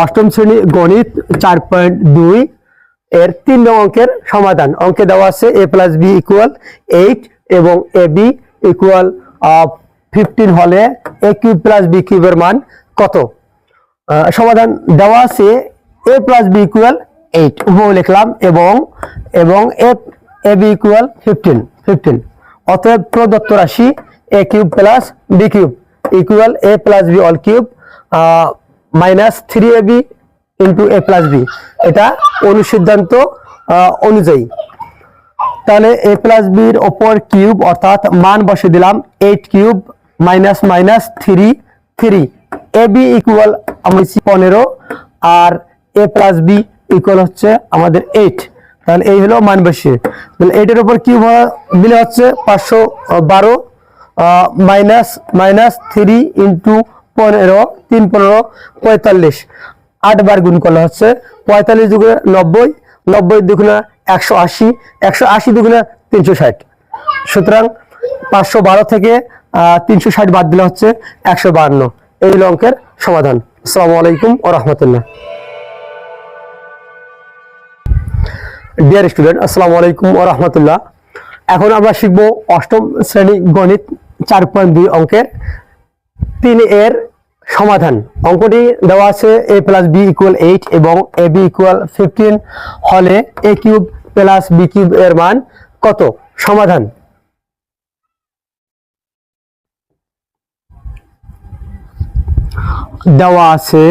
অষ্টম শ্রেণী গণিত 4.2 এর 3 নং অঙ্কের সমাধান। অঙ্কে দেওয়া আছে a + b = 8 এবং ab = 15 হলে a³ + b³ এর মান কত? সমাধান দেওয়া আছে a + b = 8 উভয় লিখলাম এবং ab = 15। অতএব প্রদত্ত রাশি a³ + b³ = a + b all cube -3ab * a + b। এটা অনুসিদ্ধান্ত অনুযায়ী। তাহলে a + b এর উপর কিউব অর্থাৎ মান বসিয়ে দিলাম 8³ - 3 ab = আমি 15 আর a + b = হচ্ছে আমাদের 8। তাহলে এই হলো মান বসিয়ে, তাহলে 8 এর উপর কিউব দিলে হচ্ছে 512 -3 * 15 3 15 45। 8 বার গুণ করলে হচ্ছে 45 × 90 90 × 180 180 × 360। সুতরাং 512 থেকে 360 বাদ দিলে হচ্ছে 152। এই হলো অঙ্কের সমাধান। আসসালামু আলাইকুম ওয়া রাহমাতুল্লাহ। ডিয়ার স্টুডেন্ট, আসসালামু আলাইকুম ওয়া রাহমাতুল্লাহ। এখন আমরা শিখব অষ্টম শ্রেণী গণিত 4.2 অঙ্কের 3 এর সমাধান। অঙ্কটি দেওয়া আছে a + b = 8 এবং ab = 15 হলে a³ + b³ এর মান কত? সমাধান। দেওয়া আছে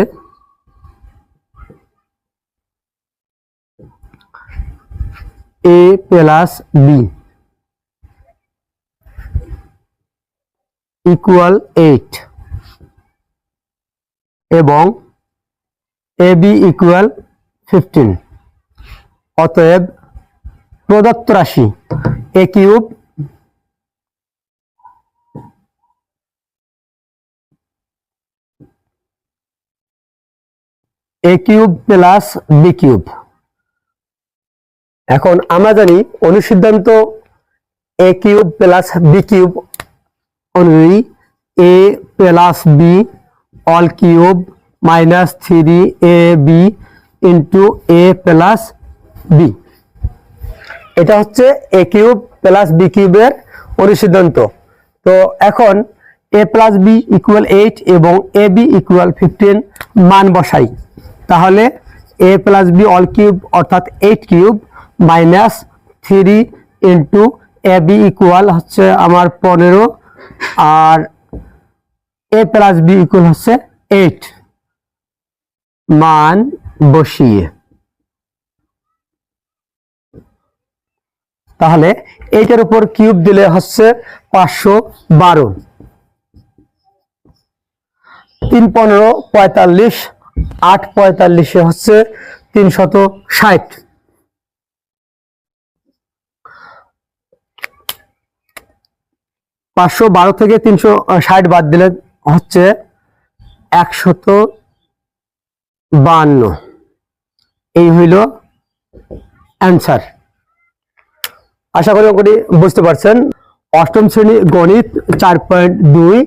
a + b = 8 এবং ab = 15। অতএব প্রদত্ত রাশি a³ + b³। এখন আমরা জানি অনুসিদ্ধান্ত a³ + b³ অনুযায়ী a + b all cube -3ab * a + b। এটা হচ্ছে a³ + b³ এর অনুসিদ্ধান্ত। তো এখন a + b = 8 এবং ab = 15 মান বসাই। তাহলে a + b all cube অর্থাৎ 8³ -3 * ab = হচ্ছে আমার 15 আর a + b = হচ্ছে 8 মান বসিয়ে। তাহলে 8 এর উপর কিউব দিলে হচ্ছে 512 3 15 45 8 45 হচ্ছে 360। 512 থেকে 360 বাদ দিলে হচ্ছে 152। এই হইল অ্যান্সার। আশা করি অঙ্কটি বুঝতে পারছেন। অষ্টম শ্রেণী গণিত 4.2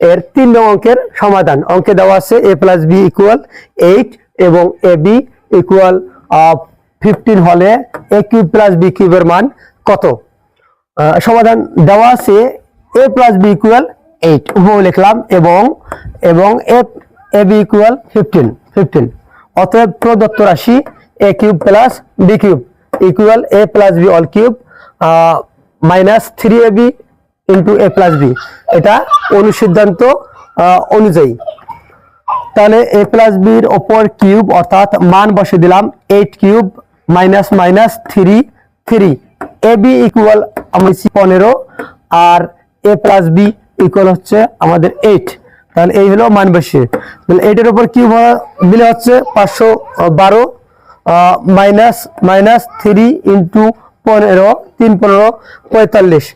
এর 3 নং অঙ্কের সমাধান। অঙ্কে দেওয়া আছে a + b = 8 এবং ab = 15 হলে a³ + b³ এর মান কত? সমাধান দেওয়া আছে a + b = 8 উভয় লিখলাম এবং ab = 15। অতএব প্রদত্ত রাশি a³ + b³ = a + b all cube -3ab * a + b। এটা অনুসিদ্ধান্ত অনুযায়ী। তাহলে a + b এর উপর কিউব অর্থাৎ মান বসিয়ে দিলাম 8³ -3 ab = আমি 15 আর a + b = হচ্ছে আমাদের 8। তাহলে এই হলো মান বসিয়ে। তাহলে 8 এর উপর কিউব দিলে হচ্ছে 512 -3 * 15 3 15 45।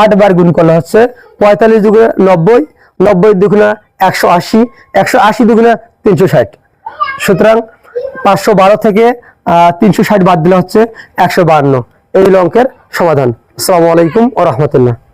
8 বার গুণ করলে হচ্ছে 45 × 90 90 × 180 180 × 360। সুতরাং 512 থেকে 360 বাদ দিলে হচ্ছে 152। এই হলো অঙ্কের সমাধান। আসসালামু আলাইকুম ওয়া রাহমাতুল্লাহ।